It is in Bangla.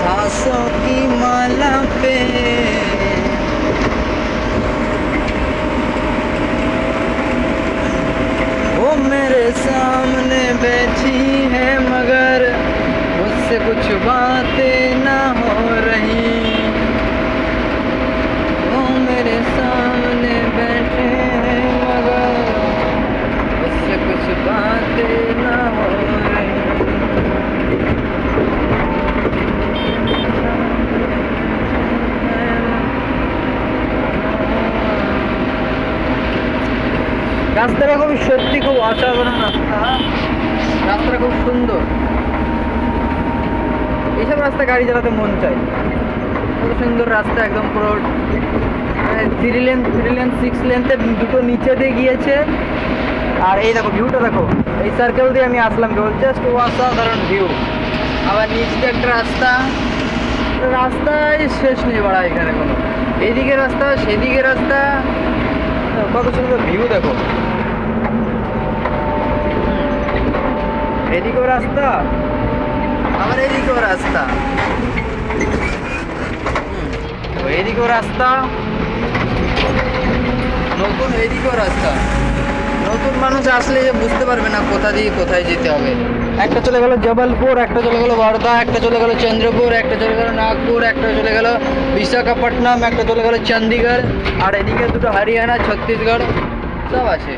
सांसों की माला पे वो मेरे सामने बैठी है मगर मुझसे कुछ बातें ना हो रही। वो मेरे सामने बैठे हैं मगर मुझसे कुछ बातें ना हो रही। রাস্তাটা খুব সত্যি খুব অসাধারণ রাস্তা। রাস্তাটা খুব সুন্দর। এইসব রাস্তা গাড়ি চালাতে মন চাই। কত সুন্দর রাস্তা, একদম পুরো 3 লেন 6 লেনতে দুটো নিচে দিয়ে গিয়েছে। আর এই দেখো ভিউটা দেখো, এই সার্কেল দিয়ে আমি আসলাম কেবল, জাস্ট অসাধারণ ভিউ। আবার নিচ দিয়ে একটা রাস্তা, রাস্তায় শেষ নেই বাড়া এখানে কোনো। এইদিকে রাস্তা সেদিকে রাস্তা, কত সুন্দর ভিউ দেখো। এদিকেও রাস্তা আবার এদিকেও রাস্তা, এদিকেও রাস্তা নতুন, এদিকেও রাস্তা নতুন। মানুষ আসলে যে বুঝতে পারবে না কোথা দিয়ে কোথায় যেতে হবে। একটা চলে গেল জবলপুর, একটা চলে গেল বর্ধা, একটা চলে গেল চন্দ্রপুর, একটা চলে গেল নাগপুর, একটা চলে গেল বিশাখাপট্টনম, একটা চলে গেল চণ্ডীগড়, আর এদিকে দুটো হরিয়ানা ছত্তিশগড় সব আছে।